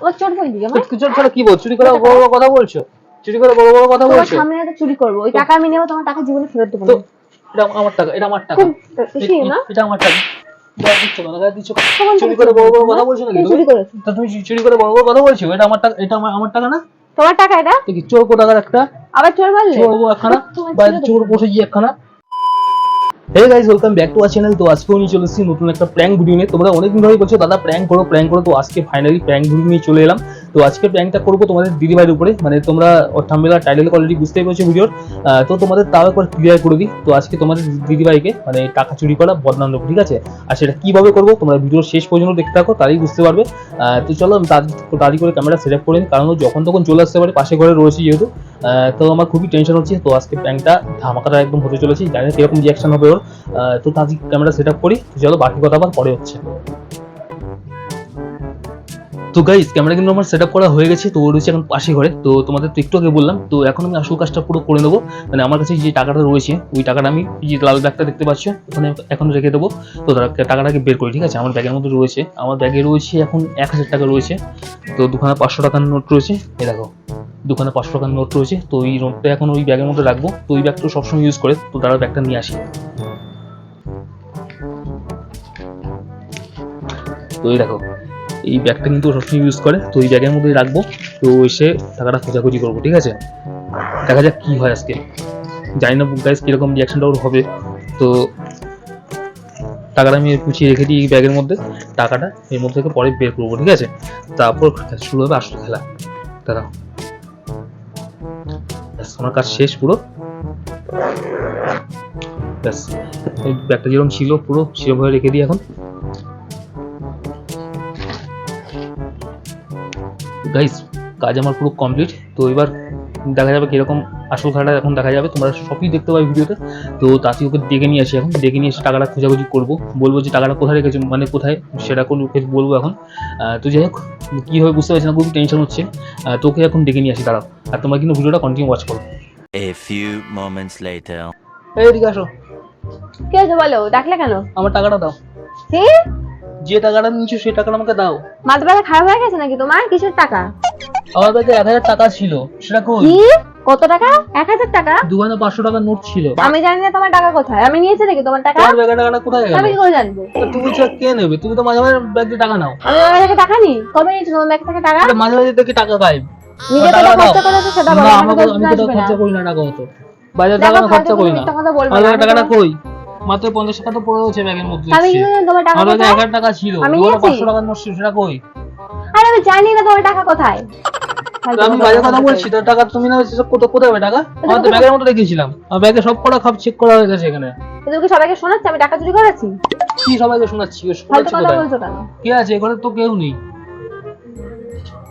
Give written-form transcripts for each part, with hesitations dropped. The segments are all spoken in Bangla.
ও চোর কই দিকে তুই চোর ছাড়া কি বল? চুরি করে বড় বড় কথা বলছো? চুরি করে বড় বড় কথা বলছো? সামনে তো চুরি করব, ওই টাকা আমি নেব, তোমার টাকা জীবনে ফেরত দেব না। এটা আমার টাকা, এটা আমার টাকা, এটা আমার টাকা। গায়ে দিচ্ছ কেন? গায়ে দিচ্ছ? চুরি করে বড় বড় কথা বলছো নাকি? চুরি করেছো তো তুমি চুরি করে বড় বড় কথা বলছো? এটা আমার টাকা, এটা আমার টাকা না? তোমার টাকা এটা? কি চোর কোটাকার একটা? আবার চোর বললে? চোর একখানা, বাইরে চোর বসে গিয়ে একখানা। Hey guys, welcome back to our channel. তো আজকেও নিয়ে চলে এসেছি নতুন একটা প্র্যাঙ্ক ভিডিও নিয়ে। তোমরা অনেকদিন ধরেই বলছো দাদা প্র্যাঙ্ক করো। তো আজকে ফাইনালি প্র্যাঙ্ক ভিডিও নিয়ে চলে এলাম। তো আজকে প্র্যাঙ্কটা করবো তোমাদের দিদিভাইয়ের উপরে। মানে তোমরা থাম্বনেল আর টাইটেল অলরেডি বুঝতেই পারছো ভিডিওর। তো তোমাদের তাও একবার ক্লিয়ার করে দিই। তো আজকে তোমাদের দিদিভাইকে মানে টাকা চুরি করা বদনাম দেবো, ঠিক আছে? আর সেটা কিভাবে করবো তোমরা ভিডিওর শেষ পর্যন্ত দেখতে থাকো, তারই বুঝতে পারবে। তো চলো আমি তাড়াতাড়ি করে ক্যামেরা সেট আপ করে নিই, কারণ যখন তখন চলে আসতে পারে, পাশে ঘরে রয়েছি যেহেতু। তো আমার খুবই টেনশন হচ্ছে। তো আজকে প্র্যাঙ্কটা ধামাকাটা একদম হতে চলেছি, জানি না কিরকম রিয়াকশন হবে ওর। তো তাড়াতাড়ি ক্যামেরা সেট আপ করি, চলো বাকি কথা আবার পরে হচ্ছে। তো গাইস, ক্যামেরা কিন্তু আমার সেট আপ করা হয়ে গেছে। তো ও রয়েছে এখন পাশে ঘরে। তো তোমাদের তো একটু আগে বললাম, তো এখন আমি আসল কাজটা পুরো করে নেবো। মানে আমার কাছে যে টাকাটা রয়েছে, ওই টাকাটা আমি যে লাল ব্যাগটা দেখতে পাচ্ছ ওখানে এখন রেখে দেবো। তো টাকাটাকে বের করি, ঠিক আছে? আমার ব্যাগের মধ্যে রয়েছে, আমার ব্যাগে রয়েছে এখন 1000 টাকা রয়েছে। তো দুখানা 500 টাকার নোট রয়েছে, এই দেখো দুখানা 500 টাকার নোট রয়েছে। তো এই নোটটা এখন ওই ব্যাগের মধ্যে রাখবো। তো ওই ব্যাগটা সবসময় ইউজ করে। তো তারা ব্যাগটা নিয়ে আসি। তো এই দেখো এই ব্যাগটা কিন্তু সবসময় ইউজ করে। তো এই ব্যাগের মধ্যেই রাখবো। তো এসে টাকাটা খোঁজাখুঁজি করবো, ঠিক আছে? দেখা যাক কি হয় আজকে। জানি না গাইস কিরকম রিয়াকশনটা ওর হবে। তো টাকাটা আমি গুছিয়ে রেখে দিই এই ব্যাগের মধ্যে। টাকাটা এর মধ্যে থেকে পরে বের করবো, ঠিক আছে? তারপর শুরু হবে আসল খেলা। দাঁড়াও, আমার কাজ শেষ পুরো। ব্যাস, এই ব্যাগটা যেরকম ছিল পুরো সেরকমভাবে রেখে দিই এখন। গাইস, কাজ আমার পুরো কমপ্লিট। তো এবার দেখা যাবে কিরকম আসল খেলাটা এখন দেখা যাবে, তোমরা সবই দেখতে পাবে ভিডিওতে। তো তাতে ওকে ডেকে নিয়ে আসি, এখন ডেকে নিয়ে এসে টাকাটা খোঁজাখুঁজি করবো, বলবো যে টাকাটা কোথায় রেখেছো, মানে কোথায় সেটা কোন ওকে বলবো এখন। তো যাই হোক, কী হবে বুঝতে পারছি না, খুবই টেনশন হচ্ছে। তোকে এখন ডেকে নিয়ে আসি, দাঁড়াও। আর তোমরা কিন্তু ভিডিওটা কন্টিনিউ ওয়াচ করো। A few moments later. এইদিকে আসো। কে আছে বলো, ডাকলে কেন? আমার টাকাটা দাও। কি? যে টাকাটা নিচ্ছ সেই টাকাটা আমাকে দাও। মাথা ব্যথা খারাপ হয়ে গেছে নাকি তোমার? কিসের টাকা? আমার কাছে 1000 টাকা ছিল, সেটা কই? কি? কত টাকা? 1000 টাকা? দোকানে 500 টাকার নোট ছিল। আমি জানি না তোমার টাকা কোথায়, আমি নিয়েছি নাকি তোমার টাকা? তোমার ব্যাগে টাকাটা কোথায় গেল? আমি কি করে জানবো? তুমি কে নেবে? তুমি তো মাঝে মাঝে ব্যাগ দিয়ে টাকা নাও। আমি আমার থেকে টাকা নিই? কবে নিয়েছি তোমার ব্যাগ থেকে টাকা? মাঝে মাঝে দেখি টাকা গায়েব। নিজে টাকা খরচা করেছো সেটা বলো, না, আমাকে আমি তো আসবে না। খরচা করি না টাকা অত। বাজার দেখো, টাকা খরচা করি না। মিথ্যা কথা বলবো আমার না। টাকাটা কই? মাত্র 50 টাকা তো পড়ে আছে ব্যাগের মধ্যে। আমি কি জানি তোমার টাকা আমার কোথায়? 1000 টাকা ছিল, আমি তোমার নিয়েছি। 500 টাকার নোট ছিল, সেটা কই? আরে আমি জানি না তোমার টাকা কোথায়। আমি বাজার কথা বলছি, তো টাকা তুমি না সেসব কোথায় হবে টাকা? আমার তো ব্যাগের মধ্যে রেখেছিলাম। আমার ব্যাগে সব কটা খাপ চেক করা হয়ে গেছে এখানে। তুমি কি সবাইকে শোনাচ্ছ আমি টাকা চুরি করেছি? কি সবাইকে শোনাচ্ছি? ফালতু কথা বলছো কেন? কি আছে এখানে? তো কেউ নেই।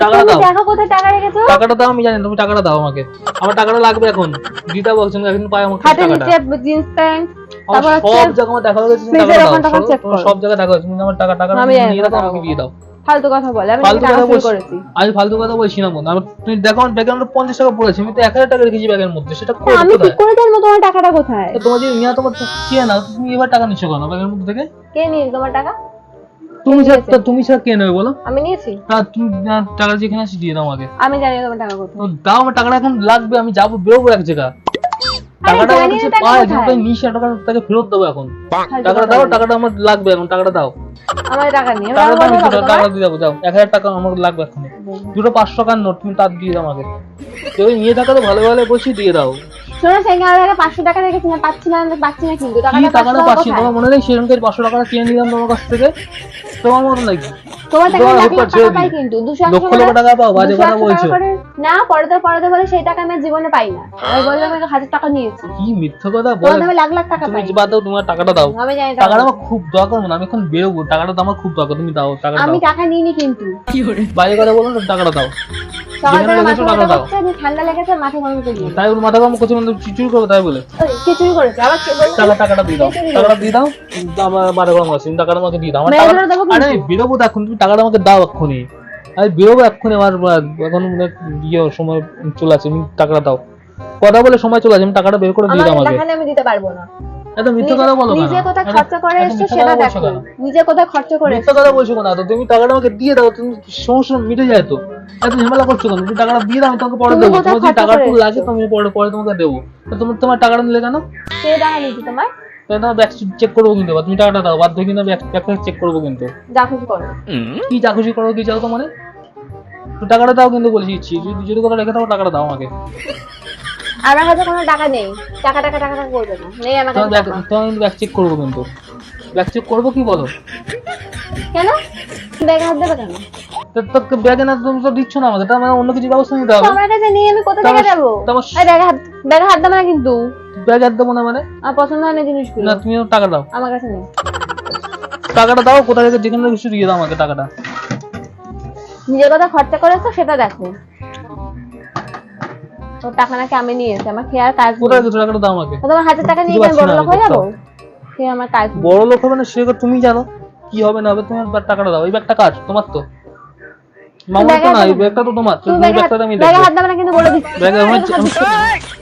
টাকাটা তুমি দাও। দেখো কোথায় টাকা রেখেছো। টাকাটা দাও, আমি জানি না, তুমি টাকাটা দাও আমাকে। আমার টাকাটা লাগবে এখন। দিতে বলছেন এখন পাই আমাকে হাতে টাকাটা। নিচে জিন্স প্যান্ট, তারপর সব জায়গায় আমার দেখা হয়ে গেছে, ফ্রিজের টাকাটা ওখান দাও। টোখান check করো। সব জায়গায় দেখা হয়েছে, তুমি আমার টাকাটা আমি জানি নিয়ে না, দাও, আমাকে দিয়ে দাও। ফালতু কথা বলে, আমি ফালতু টাকা কথা চুরি বলছি? করেছি। আমি ফালতু কথা বলছি না বোন। তুমি দেখো আমার ব্যাগে 50 টাকা পড়েছে, আমি তো 1000 টাকা রেখেছি ব্যাগের মধ্যে, সেটা কই? আমি কি কোথায়? করে জানবো তোমার টাকাটা কোথায়? তোমার যে নিয়ে তোমার কে না, তুমি এবার টাকা নিচ্ছ কেন ব্যাগের মধ্যে থেকে? কে নিয়ে তোমার টাকা? তুমি ছাড়া কে নেবে বলো? আমি নিয়েছি। তুমি টাকা যেখানে আছে দিয়ে দাও আমাকে। আমি জানি না তোমার টাকা কোথায়। তো দাও, আমার টাকাটা এখন লাগবে, আমি যাবো, বেরোবো এক জায়গা। টাকাটা আমার কাছে পায়, যেটা নিশা টাকা তাকে ফেরত দেবো এখন। টাকাটা দাও, টাকাটা আমার লাগবে এখন, টাকাটা দাও। আমার টাকা নিয়ে টাকাটা দিয়ে যাবো, যাও। 1000 টাকা আমার লাগবে এখন। দুটো 500 টাকার নোট তুমি তার দিয়ে দাও আমাকে। কেউ নিয়ে থাকা তো ভালো ভালো বলছি, দিয়ে দাও। শোনো, সেখানে আমার 500 টাকা রেখেছি না, পাচ্ছি না কিন্তু টাকাটা পাচ্ছি। তোমার মনে নেই সেরকম 500 টাকা কিনে নিলাম তোমার কাছ থেকে? তোমার মতো নাকি? তোমার থেকে লাখ লাখ টাকা পাই কিন্তু 200 লক্ষ লক্ষ টাকা পাও, বাজে কথা বলছো না। পরে বলে সেই টাকা আমি জীবনে পাই না। আমি বললাম আমি 1000 টাকা নিয়েছি। কি মিথ্যা কথা বল? আমি লাখ লাখ টাকা পাই। তুমি বাদ দাও, তোমার টাকাটা দাও। আমি জানি টাকাটা আমার খুব দরকার, না আমি এখন বেরোবো, টাকাটা তো আমার খুব দরকার, তুমি দাও টাকাটা। আমি টাকা নিইনি কিন্তু। বাজে কথা বলো না, টাকাটা দাও। ঠান্ডা লেগেছে, মাথা গরম করে দিই। তাই বলে মাথা গরম করছে, মানে চুরি করবো তাই বলে? কি চুরি করেছে? আবার টাকাটা দিয়ে দাও, টাকাটা দিয়ে দাও। আমার মাথা গরম আছে, টাকাটা আমাকে দিয়ে দাও। আমার আরে বেরোবো তো এখন, তুমি টাকাটা আমাকে দাও এক্ষুনি। আমি বেরোবো এক্ষুনি, আমার এখন গিয়ে সময় চলে আসে, তুমি টাকাটা দাও। কথা বলে সময় চলে আসে, আমি টাকাটা বের করে দিয়ে দাও আমাকে। আমি দিতে পারবো না। এত মিথ্যা কথা বলো কেন? নিজে কোথায় এত- খরচা করে এত এসছো মিথ্যা সেটা কথা বলছো দেখো, কেন? নিজে কোথায় খরচা করে মিথ্যা কথা বলছো কেন? তো তুমি টাকাটা আমাকে দিয়ে দাও, তুমি সমস্যা মিটে যায় তো। এত ঝামেলা করছো কেন? তুমি টাকাটা দিয়ে দাও, আমি তোমাকে পরে তুমি দেবো। কোথায় তোমার যদি খরচা টাকা করে একটু লাগে এসছো? তো আমি পরে পরে তোমাকে দেবো। তো তোমার টাকাটা নিলে কেন? কে টাকা নিয়েছি তোমার? তাহলে তোমার ব্যাগ চেক করবো কিন্তু, তুমি টাকাটা দাও, বাধ্য কিন্তু ব্যাগটা চেক করবো কিন্তু। যা খুশি করো। কি যা খুশি করো, কি চাও তো মানে? তো টাকাটা দাও কিন্তু, বলে দিচ্ছি, যদি কথা রেখে দাও টাকাটা দাও আমাকে। আমার কাছে কোনো টাকা নেই, টাকা টাকা টাকা টাকা করবে না, নেই আমার তোমার কাছে ব্যাগ টাকা। তোমার কিন্তু ব্যাগ চেক করবো কিন্তু। ব্যাগ চেক করবো কি বলো? কেন ব্যাগে হাত দেবে কেন? তো ব্যাগে না, তুমি তো দিচ্ছ না আমাকে, তার মানে অন্য কিছু ব্যবস্থা নিতে হবে। তোমার কাছে নিয়ে আমি কোথা থেকে তারপর- দেবো? তারপর- এই ব্যাগে হাত দেবে না কিন্তু। ব্যাগ আর দেবো না মানে? আমার পছন্দ হয় না জিনিসগুলো, না, তুমি টাকা দাও, আমার কাছে নেই। টাকাটা দাও, কোথা থেকে যেখানে কিছু দিয়ে দাও আমাকে টাকাটা। নিজের কথা খরচা করেছো সেটা দেখো। তোর টাকা নাকি আমি নিয়েছি, আমার খেয়ে আর কাজ নেই। কোথায় কিছু টাকাটা দাও আমাকে। তো তোমার হাতের টাকা নিয়ে কি আমি বুঝতে বড় পারছি লোক না হয়ে আমি, যাবো? খেয়ে আমার কাজ নেই। বড় লোক হবে না সে কথা তুমি জানো, কি হবে না হবে, তুমি একবার টাকাটা দাও। এই ব্যাগটা কার? তোমার তো মামুর তো না, এই ব্যাগটা তো তোমার। তুমি তুমি ব্যাগে ব্যাগটা আমি ব্যাগে দেখবো। হাত দেবে না কিন্তু বলে দিচ্ছি। ব্যাগে আমার ব্যাগে হাত দিচ্ছি না।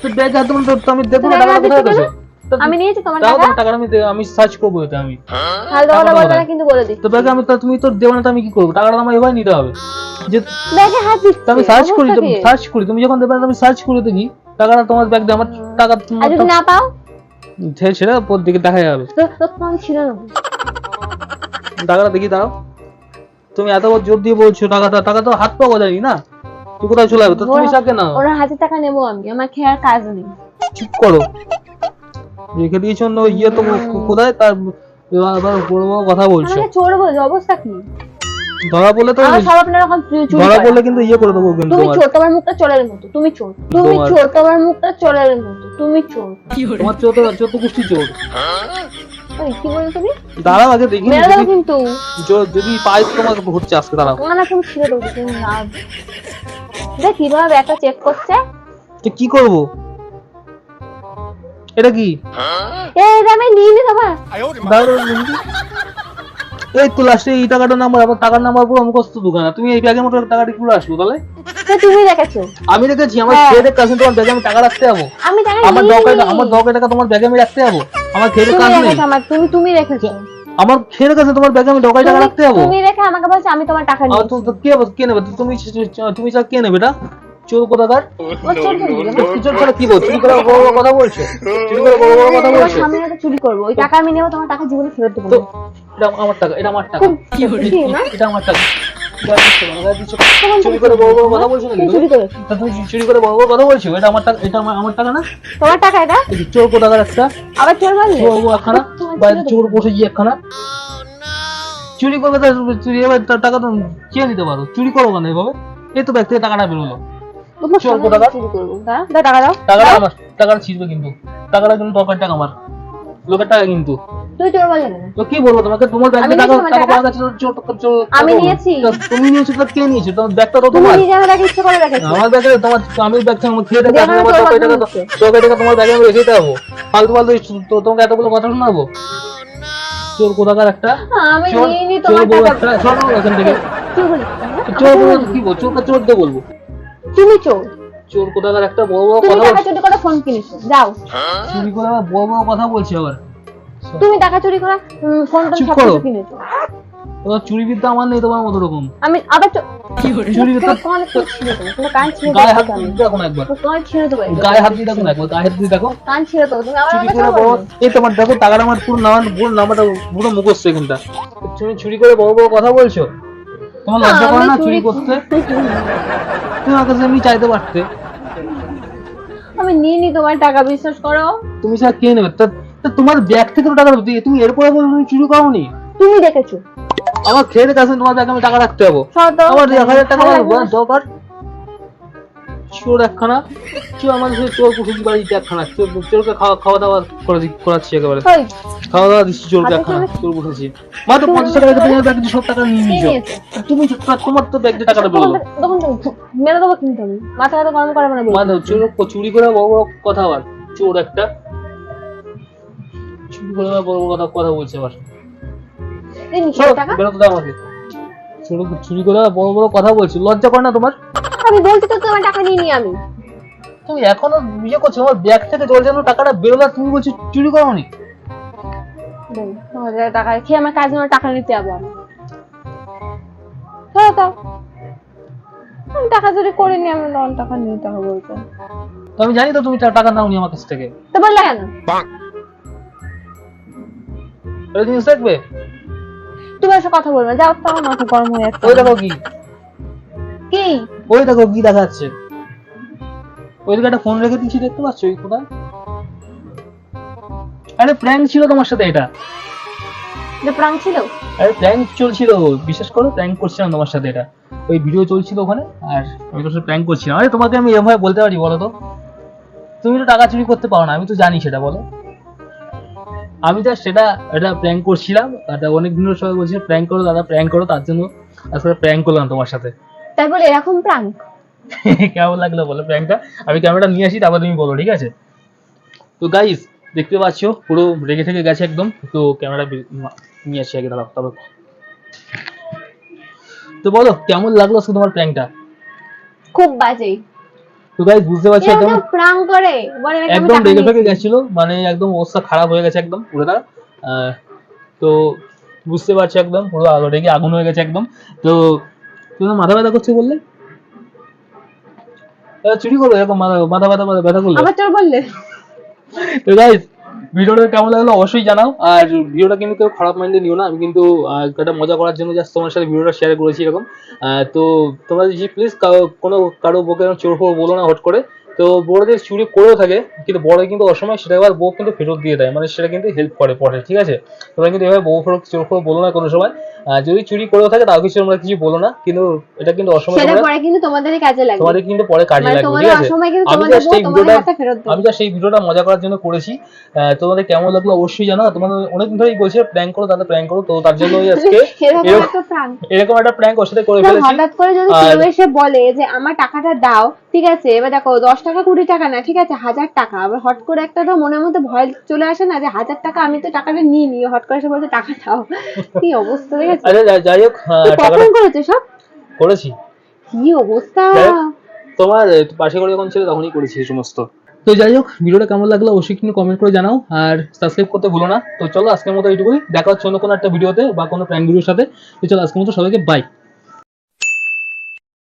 তো ব্যাগ হাত দেবো না, তো আমি দেখবো না ব্যাগে টাকাটা হাত কোথায় দিচ্ছি গেছে। আমি নিয়েছি তোমার দাও টাকা। তোমার টাকাটা, আমি সার্চ করবো এটা আমি। হালকা কথা টাকাটা বলবে না কোথায়? কিন্তু বলে দিচ্ছি। তো ব্যাগে আমি তো, তুমি তো দেবো না তো আমি কি করবো? টাকাটা আমার এবার নিতে হবে। যে ব্যাগে হাত দিচ্ছি, তো আমি সার্চ করি, অবস্থা কি? তুমি যখন দেবে না আমি সার্চ করে দেখি টাকাটা তোমার ব্যাগ দিয়ে, আমার টাকা আর যদি না পাও সেটা পর দিকে দেখা যাবে। তো আমি ছিল না। টাকাটা দেখি, দাঁড়াও। তুমি এত জোর দিয়ে বলছো টাকা তো হাত পাওয়া যায়নি না, তুই কোথায় চলে যাবে? তো তুমি সাকে না, ওরা হাজার টাকা নেবো আমি, আমার খেয়ে আর কাজ নেই। চুপ করো। রেখে দিয়েছো অন্য ইয়ে তো কোথায়, তার আবার বড় বড় কথা বলছো। আমাকে চোর বলছো, অবস্থা কি? ধরা পড়লে তো, আমার সব আপনার রকম চুরি ধরা করা। পড়লে কিন্তু ইয়ে করে দেবো কিন্তু তুমি তোমার। চোর, তোমার মুখটা চোরের মতো, তুমি চোর, তুমি তোমার- চোর, তোমার মুখটা চোরের মতো, তুমি চোর। তোমার চোদ্দ গোষ্ঠী চোর। ওই, কি বলে তুমি? দাঁড়াও আগে দেখি, মেরে দেবো কিন্তু। যদি পাই তোমার হচ্ছে আজকে, দাঁড়াও। না তুমি ছিল তো, তুমি না। দেখ কিভাবে একটা চেক করছে। তো কি করবো? এটা কি? এটা আমি নিয়ে নি তোমার। দাঁড়াও দেখি। এই তো লাস্টে এই টাকাটার নাম্বার, আবার টাকার নাম্বার পুরো মুখস্থ দোকানা। তুমি এই ব্যাগের মতো টাকাটা কি করে আসবো তাহলে? তো তুমি দেখেছো। আমি রেখেছি আমার হ্যাঁ। খেয়ে কাছে, তোমার ব্যাগে আমি টাকা রাখতে যাবো? আমি টাকা আমার নিয়ে দরকার, নিই। আমার দরকার টাকা তোমার ব্যাগে আমি রাখতে যাবো? আমার খেয়ে তুমি কাজ নেই। রেখেছো আমার, তুমি রেখেছো। আমার খেয়ে কাছে তোমার ব্যাগে আমি দরকার টাকা রাখতে যাবো? তুমি রেখে আমাকে বলছো আমি তোমার টাকা আর নিয়েছি। তো কে নেবে? তুমি স্যার কে নেবে এটা? চোর কোথাকার? ও চোর বলবি না? চোর করে কি বলছো? চুরি করে বড় বড় কথা বলছো? চুরি করে বড় বড় কথা তোমার বলছো? সামনে তো চুরি করবো, ওই টাকা আমি নেবো, তোমার টাকা জীবনে ফেরত দেবো তো না। এটা আমার টাকা, এটা আমার টাকা, কি না? এটা আমার টাকা। চুরি করে বড় বড় কথা বলছো নাকি তুমি তুমি? চুরি করেছো। তা তুমি চুরি করে বড় বড় কথা বলছো? এটা আমার টাকা, এটা আমার টাকা না? তোমার টাকা এটা? এই যে চোর কোথাকার একটা, আবার চোর বললে? চোর একখানা, বাইরে চোর বসে গিয়ে একখানা চুরি করবে, চুরি এবার তার টাকা তো চেয়ে নিতে পারো। চুরি করো কেন এভাবে? এই তো ব্যাগ থেকে টাকাটা বেরোলো। তোমার চোর সামনে কোথাকার? চুরি করবো। দাও, দাও টাকা দাও। টাকাটা আমার, টাকাটা ছিঁড়বে কিন্তু, টাকাটা কিন্তু দরকার টাকা আমার, লোকের টাকা কিন্তু। তুই চোর বললে না? তো কি বলবো তোমাকে? তোমার ব্যাগে আমি টাকা, নিয়েছি তোমার টাকা টাকা। পাওয়া গেছে, আমি নিয়েছি। তুমি নিয়েছো তো কে নিয়েছো? তোমার ব্যাগটা তো তুমি তোমার। নিজে আমার টাকা ইচ্ছে করে রেখেছো। আমার ব্যাগে তোমার, আমি ব্যাগ থেকে আমার খেয়ে টাকা, যেখানে আমার তোর দরকার বাথরুম টাকা, হচ্ছে। দরকার টাকা তোমার ব্যাগে আমি রেখে যাবো। ফালতু ফালতু তোমাকে এতগুলো কথা শোনাবো? চোর কোথাকার একটা, আমি চোর, নিয়ে নি চোর তোমার বউ টাকা। একটা, শোনো এখান থেকে। চোর বলিস না? চোর বলবো কি বলবো? চোরকে চোর দিয়ে বলবো? তুমি চোর। চোর কোথাকার একটা, বড় বড় তুমি কথা টাকা বলছে। চুরি করে ফোন কিনেছো, যাও। চুরি করে আবার বড় বড় কথা বলছে আবার। তুমি টাকা চুরি করে ফোন টোন চুপ সব করো। কিছু কিনেছো। তোমার চুরি বিদ্যা আমার নেই তোমার মতো রকম। আমি আবার চুরি বিদ্যা, তোমার ছিঁড়ে দেবো, তোমার কান ছিঁড়ে গায়ে হাত দেবো আমি। দিয়ে দেখো না একবার, তোমার ছিঁড়ে দেবো একদম। গায়ে হাত দিয়ে দেখো না একবার, গায়ে হাত দিয়ে দেখো। কান ছিঁড়ে দেবো, তুমি আবার চুরি আমাকে করে চোর বড়, বলবে। এই তোমার দেখো টাকাটা আমার পুরো নাম্বারটা পুরো মুখস্থ এখানটা। তুমি চুরি করে বড় বড় কথা বলছো? তোমার লজ্জা করে না চুরি করতে? তুমি আমার কাছে এমনি চাইতে পারতে। আমি নিয়ে নি তোমার টাকা, বিশ্বাস করো। তুমি স্যার কে নেবে? তা তোমার ব্যাগ থেকে তো টাকা দিয়ে, তুমি এরপরে বলো তুমি চুরি করোনি? তুমি দেখেছো। আমার খেয়ে কাছে তোমার ব্যাগে আমি টাকা রাখতে যাবো? শত আমার 1000 টাকা ভালো আমার লাগবে না। দরকার। চোর একখানা, চোর আমাদের চোর পুষেছি বাড়িতে একখানা, চোরকে খাওয়া দাওয়া করাচ্ছি একেবারে, ওই, খাওয়া দাওয়া দিচ্ছি চোরকে হাতে একখানা, চলে- চোর পুষেছি। মাত্র 50 টাকা রেখে তুমি ব্যাগ দিয়ে সব টাকা নিয়ে কে নিয়েছো। নিয়েছে? তুমি তোমার তো ব্যাগ দিয়ে টাকাটা বেরোলো। তখন মেরে দেবো কিন্তু আমি, মাথা ব্যথা গরম করে মানে বলছি। মাধব চুরি করে বড় বড় কথা আবার, চোর একটা, চুরি করে আবার বড় বড় কথা বলছে আবার। এই নিচ্ছি চলো, টাকা। বেরোতে দাও আমাকে। চুরি করে আবার বড় বড় কথা বলছে, লজ্জা করে না তোমার? আমি বলছি তো তোমার টাকা নিয়ে নি আমি। তুমি এখনো ইয়ে করছো, আমার ব্যাগ থেকে জল যেন টাকাটা বেরোলো, আর তুমি বলছো চুরি করোনি? দেন 9,000 টাকা খেয়ে আমার কাজে আমার টাকা নিতে যাবো আমি। হ্যাঁ দাও, আমি টাকা চুরি করিনি, আমি লোন টাকা নিতে হবে বলতে। তো আমি জানি তো তুমি টাকা নাও নি আমার কাছ থেকে, তো বললে কেন? এটা জিনিস দেখবে। তুমি এসব কথা বলবে, যাও তো, আমার মাথা গরম হয়ে যাচ্ছে। ওই দেখো কি, কি ওই দেখো কি দেখাচ্ছে, ওই দিকে একটা ফোন রেখে দিয়েছি দেখতে পাচ্ছ ওই কোথায়? আরে প্র্যাঙ্ক ছিল তোমার সাথে এটা, যে প্রাং ছিল? আরে প্র্যাঙ্ক চলছিল, বিশেষ করে প্র্যাঙ্ক করছিলাম তোমার সাথে এটা, ওই ভিডিও চলছিল ওখানে আর আমি তোর সাথে প্র্যাঙ্ক করছিলাম। আরে তোমাকে আমি এভাবে বলতে পারি বলো তো? তুমি তো টাকা চুরি করতে পারো না, আমি তো জানি সেটা, বলো। আমি জাস্ট এটা প্র্যাঙ্ক করছিলাম, এটা অনেক দিনের সবাই বলছে প্র্যাঙ্ক করো দাদা, প্র্যাঙ্ক করো, তার জন্য আসলে প্র্যাঙ্ক করলাম তোমার সাথে। তাই বলে এরকম প্রাং? কেমন লাগলো বলো প্র্যাঙ্কটা? আমি ক্যামেরাটা নিয়ে আসি, তারপর তুমি বলো, ঠিক আছে? তো গাইস দেখতে পাচ্ছ পুরো রেগে থেকে গেছে একদম, তো ক্যামেরা নিয়ে আসি আগে, দাঁড়াও তারপর। তো বলো কেমন লাগলো আজকে তোমার প্র্যাঙ্কটা? খুব বাজে। তো গাইস বুঝতে পারছো একদম প্রাং করে বলে নাকি আমি একদম টাকা রেগে ফেগে নিয়েছি। গেছিল, মানে একদম অবস্থা খারাপ হয়ে গেছে একদম পুরোটা। তো বুঝতে পারছো একদম পুরো রেগে আগুন হয়ে গেছে একদম। তো তুমি মাথা ব্যথা করছে বললে, চুরি করবো এরকম মাথা ব্যথা ব্যথা করলে? আবার তোর বললে? তো গাইস ভিডিওটা কেমন লাগলো অবশ্যই জানাও, আর ভিডিওটা কিন্তু কেউ খারাপ মাইন্ডে নিও না, আমি কিন্তু একটা মজা করার জন্য জাস্ট তোমার সাথে ভিডিওটা শেয়ার করেছি এরকম। তো তোমরা যদি প্লিজ কারো বউকে চোর ফোর বলো না হট করে। তো বড় যে চুরি করেও থাকে কিন্তু বড় কিন্তু অসময় সেটা আবার বউ কিন্তু ফেরত দিয়ে দেয়, মানে সেটা কিন্তু হেল্প করে পরে, ঠিক আছে? তোমরা কিন্তু এভাবে বউ ফেরত চোর ফোর বলো না কোনো সময়, যদি চুরি করেও থাকে তাও কিছু তোমরা কিছু বলো না, কিন্তু এটা কিন্তু অসময় সেটা পরে কিন্তু তোমাদেরই কাজে লাগবে, তোমাদের কিন্তু পরে কাজে মানে লাগবে, তোমাদের ঠিক আছে? অসময় কিন্তু আমি তোমাদের জাস্ট বউ এই তোমাদের ভিডিওটা হাতে ফেরত দেবে। আমি জাস্ট এই ভিডিওটা মজা করার জন্য করেছি। তোমাদের কেমন লাগলো অবশ্যই জানাও, তোমাদের অনেকদিন ধরেই বলছে প্র্যাঙ্ক করো দাদা, প্র্যাঙ্ক করো, তো তার জন্য আজকে এরকম একটা প্রাং। এরকম একটা প্র্যাঙ্ক ওর সাথে করে ফেলেছি। হঠাৎ করে যদি কেউ এসে বলে যে আমার টাকাটা দাও, ঠিক আছে, এবার দেখো 10 টাকা 20 টাকা না, ঠিক আছে 1000 টাকা, আবার হট করে একটা তো মনের মধ্যে ভয় চলে আসে না যে 1000 টাকা, আমি তো টাকাটা নিয়ে হট করে এসে বলছে টাকা দাও, কি অবস্থা দেখেছো? আরে যাই হোক, টাকাটা কখন করেছে সব? করেছি। কি অবস্থা! তোমার পাশে করে যখন ছিল তখনই করেছি এই সমস্ত। তো যাই হোক ভিডিওটা কেমন লাগলো অবশ্যই কিন্তু কমেন্ট করে জানাও, আর সাবস্ক্রাইব করতে ভুলো না। তো চলো আজকের মতো এইটুকুই, দেখা হচ্ছে অন্য কোনো একটা ভিডিওতে বা কোনো প্র্যাঙ্ক ভিডিওর সাথে। তো চলো আজকের মতো সবাইকে বাই।